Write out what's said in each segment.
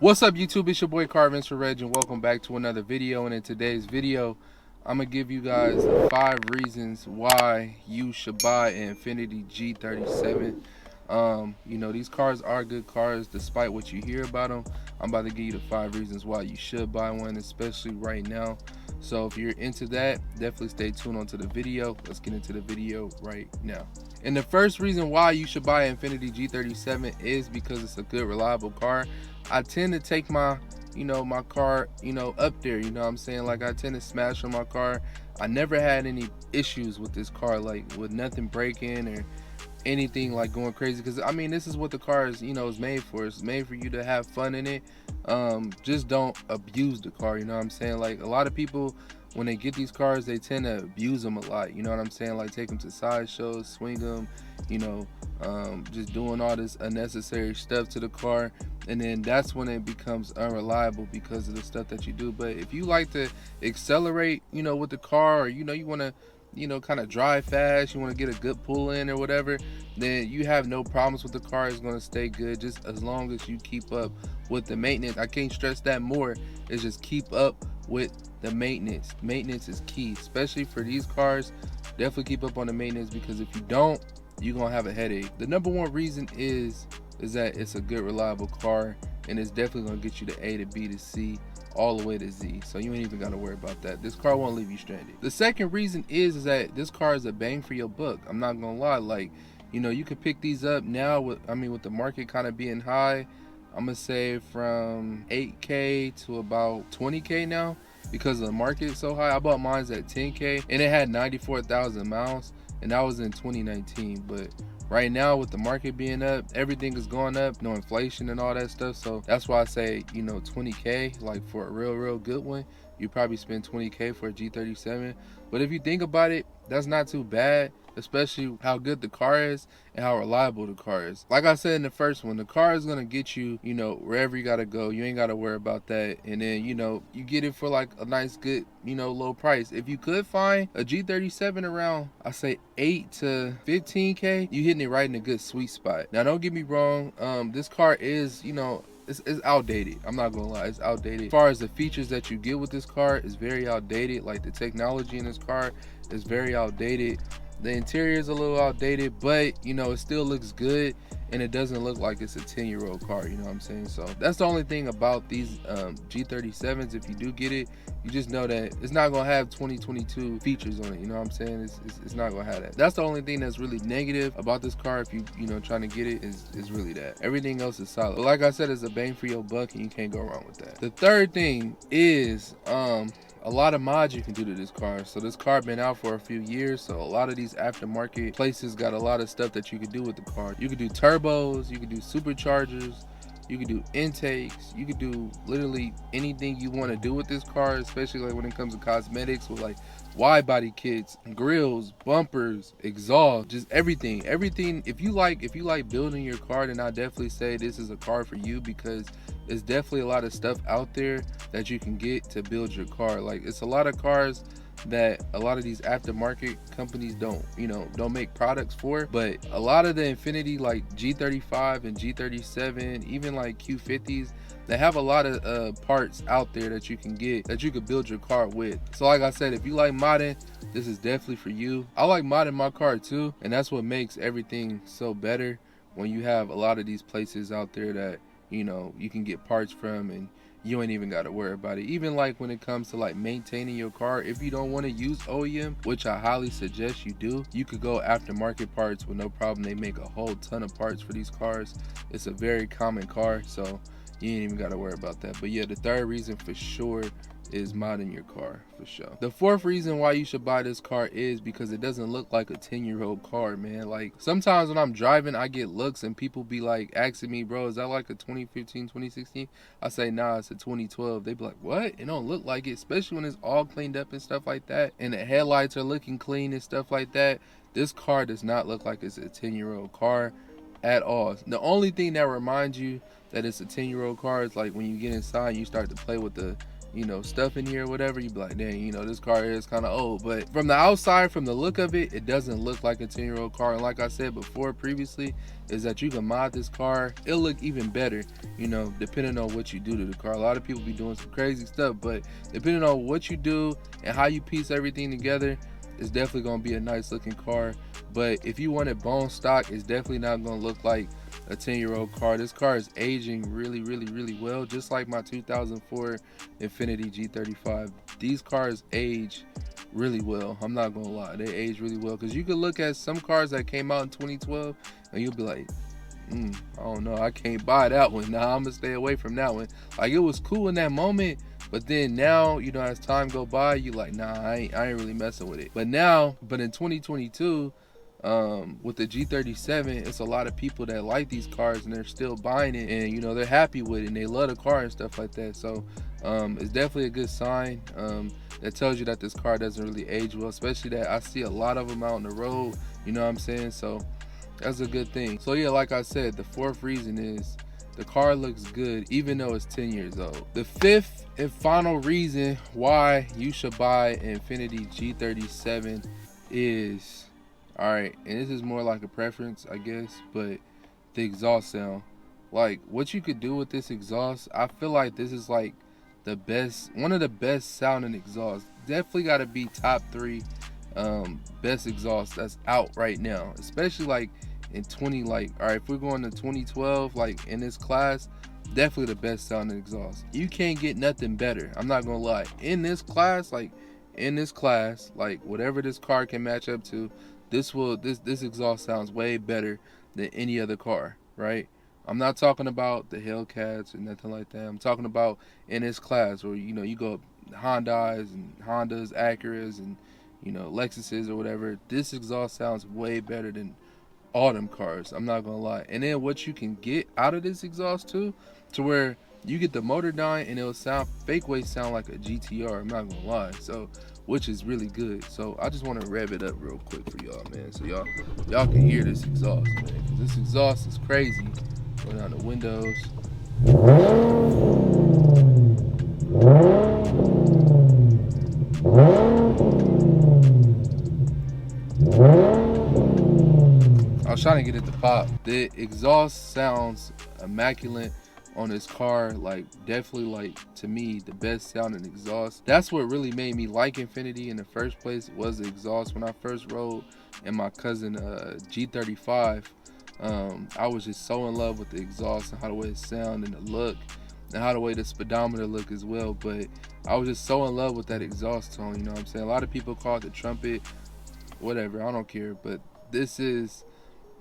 What's up YouTube, it's your boy Carvin Reg and welcome back to another video. And in today's video I'm gonna give you guys 5 reasons why you should buy an Infiniti G37. You know, these cars are good cars despite what you hear about them. I'm about to give you the 5 reasons why you should buy one, especially right now. So if you're into that, definitely stay tuned onto the video. Let's get into the video right now. And the first reason why you should buy an Infiniti G37 is because it's a good, reliable car. I tend to take my my car up there, you know what I'm saying, like I tend to smash on my car. I never had any issues with this car, like with nothing breaking or anything like going crazy, because I mean, this is what the car is, is made for. It's made for you to have fun in it. Just don't abuse the car, you know what I'm saying. Like a lot of people, when they get these cars, they tend to abuse them a lot, you know what I'm saying, like take them to side shows, swing them, just doing all this unnecessary stuff to the car, and then that's when it becomes unreliable because of the stuff that you do. But if you like to accelerate, with the car, or you want to kind of drive fast, you want to get a good pull in or whatever, then you have no problems with the car. It's going to stay good just as long as you keep up with the maintenance. I can't stress that more. Is just keep up with the maintenance. Maintenance is key, especially for these cars. Definitely keep up on the maintenance, because if you don't, you're gonna have a headache. The number one reason is that it's a good, reliable car, and it's definitely gonna get you to A to B to C, all the way to Z. So you ain't even gotta worry about that. This car won't leave you stranded. The second reason is that this car is a bang for your buck. I'm not gonna lie. Like, you could pick these up now with the market kind of being high. I'm gonna say from 8K to about 20K now, because the market is so high. I bought mine at 10K and it had 94,000 miles, and that was in 2019. But right now, with the market being up, everything is going up, no inflation and all that stuff. So that's why I say, 20K, like for a real good one, you probably spend 20K for a G37. But if you think about it, that's not too bad, especially how good the car is and how reliable the car is. Like I said in the first one, the car is gonna get you, wherever you gotta go. You ain't gotta worry about that. And then, you get it for like a nice, good, low price. If you could find a G37 around, I say 8 to 15K, you hitting it right in a good sweet spot. Now, don't get me wrong. This car is, it's outdated. I'm not gonna lie, it's outdated. As far as the features that you get with this car, is very outdated. Like the technology in this car is very outdated. The interior is a little outdated, but it still looks good, and it doesn't look like it's a 10-year-old car, you know what I'm saying. So that's the only thing about these G37s. If you do get it, you just know that it's not gonna have 2022 features on it, you know what I'm saying. It's not gonna have that. That's the only thing that's really negative about this car. If you trying to get it, is really that. Everything else is solid. But like I said, it's a bang for your buck, and you can't go wrong with that. The third thing is a lot of mods you can do to this car. So this car been out for a few years, so a lot of these aftermarket places got a lot of stuff that you could do with the car. You could do turbos, you could do superchargers, you could do intakes, you could do literally anything you want to do with this car, especially like when it comes to cosmetics, with like wide body kits, grills, bumpers, exhaust, just everything. If you like building your car, then I definitely say this is a car for you, because there's definitely a lot of stuff out there that you can get to build your car. Like, it's a lot of cars that a lot of these aftermarket companies don't make products for, but a lot of the Infiniti, like G35 and G37, even like Q50s, they have a lot of parts out there that you can get, that you could build your car with. So like I said, if you like modding, this is definitely for you. I like modding my car too, and that's what makes everything so better, when you have a lot of these places out there that you can get parts from, and you ain't even got to worry about it. Even like when it comes to like maintaining your car, if you don't want to use OEM, which I highly suggest you do, you could go aftermarket parts with no problem. They make a whole ton of parts for these cars. It's a very common car, so you ain't even got to worry about that. But yeah, the third reason for sure is modding your car, for sure. The fourth reason why you should buy this car is because it doesn't look like a 10-year-old car, man. Like, sometimes when I'm driving, I get looks and people be like asking me, bro, is that like a 2015, 2016? I say, nah, it's a 2012. They be like, what? It don't look like it, especially when it's all cleaned up and stuff like that, and the headlights are looking clean and stuff like that. This car does not look like it's a 10-year-old car at all. The only thing that reminds you that it's a 10-year-old car is like when you get inside and you start to play with the you know, stuff in here or whatever, you'd be like, dang, you know, this car is kind of old. But from the outside, from the look of it, it doesn't look like a 10-year-old car. And like I said before previously, is that you can mod this car, it'll look even better, you know, depending on what you do to the car. A lot of people be doing some crazy stuff, but depending on what you do and how you piece everything together, it's definitely gonna be a nice looking car. But if you want it bone stock, it's definitely not gonna look like a 10-year-old car. This car is aging really well, just like my 2004 Infiniti G35. These cars age really well. I'm not gonna lie, they age really well, because you could look at some cars that came out in 2012 and you'll be like, I don't know, I can't buy that one. Nah, I'm gonna stay away from that one. Like, it was cool in that moment, but then now, you know, as time go by, you like, nah, I ain't really messing with it. But in 2022, with the G37, it's a lot of people that like these cars and they're still buying it, and you know, they're happy with it and they love the car and stuff like that. So it's definitely a good sign that tells you that this car doesn't really age well, especially that I see a lot of them out on the road, you know what I'm saying? So that's a good thing. So yeah, like I said, the fourth reason is the car looks good even though it's 10 years old. The fifth and final reason why you should buy an Infiniti G37 is, all right, and this is more like a preference, I guess, but the exhaust sound. Like, what you could do with this exhaust, I feel like this is like the best, one of the best sounding exhausts. Definitely got to be top 3 best exhaust that's out right now, especially like in 20, like, all right, if we're going to 2012, like in this class, definitely the best sounding exhaust. You can't get nothing better, I'm not gonna lie. In this class, like whatever this car can match up to, this exhaust sounds way better than any other car, right? I'm not talking about the Hellcats or nothing like that. I'm talking about in this class where, you know, you go Hondas, Acuras, and, you know, Lexuses or whatever. This exhaust sounds way better than all them cars, I'm not gonna lie. And then what you can get out of this exhaust too, to where you get the motor dyne and it'll sound sound like a GTR, I'm not gonna lie. So, which is really good. So I just want to rev it up real quick for y'all, man, so y'all can hear this exhaust, man, because this exhaust is crazy. Going down the windows. I was trying to get it to pop. The exhaust sounds immaculate on this car. Like, definitely, like, to me, the best sounding exhaust. That's what really made me like Infiniti in the first place, was the exhaust. When I first rode in my cousin G35, I was just so in love with the exhaust and how the way it sound and the look and how the way the speedometer look as well. But I was just so in love with that exhaust tone, you know what I'm saying? A lot of people call it the trumpet, whatever, I don't care, but this is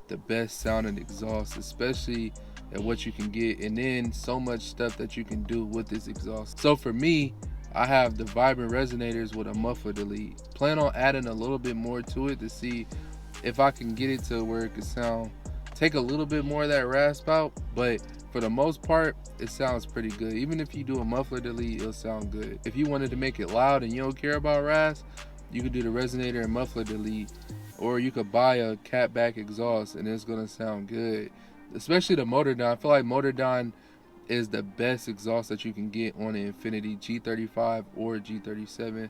the best sounding exhaust, especially at what you can get, and then so much stuff that you can do with this exhaust. So for me, I have the vibrant resonators with a muffler delete. Plan on adding a little bit more to it to see if I can get it to where it can take a little bit more of that rasp out, but for the most part, it sounds pretty good. Even if you do a muffler delete, it'll sound good. If you wanted to make it loud and you don't care about rasp, you could do the resonator and muffler delete, or you could buy a catback exhaust and it's gonna sound good. Especially the motor dyne. I feel like motor dyne is the best exhaust that you can get on an Infiniti G35 or G37.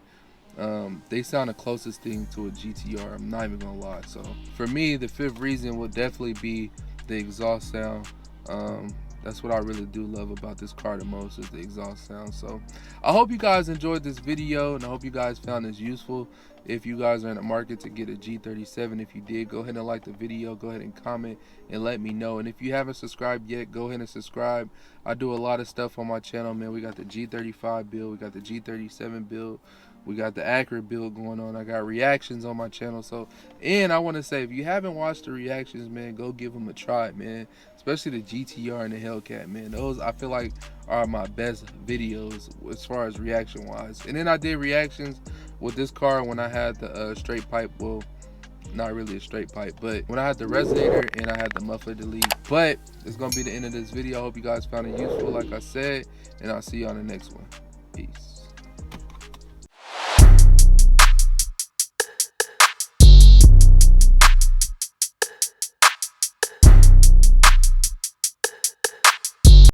They sound the closest thing to a GTR, I'm not even gonna lie. So for me, the fifth reason would definitely be the exhaust sound. That's what I really do love about this car the most, is the exhaust sound. So I hope you guys enjoyed this video, and I hope you guys found this useful. If you guys are in the market to get a G37, if you did, go ahead and like the video, go ahead and comment and let me know. And if you haven't subscribed yet, go ahead and subscribe. I do a lot of stuff on my channel, man. We got the G35 build, we got the G37 build, we got the Acura build going on. I got reactions on my channel. So, and I want to say, if you haven't watched the reactions, man, go give them a try, man. Especially the GTR and the Hellcat, man. Those, I feel like, are my best videos as far as reaction wise. And then I did reactions with this car when I had the straight pipe. Well, not really a straight pipe, but when I had the resonator and I had the muffler delete. But it's gonna be the end of this video. I hope you guys found it useful, like I said, and I'll see you on the next one. Peace.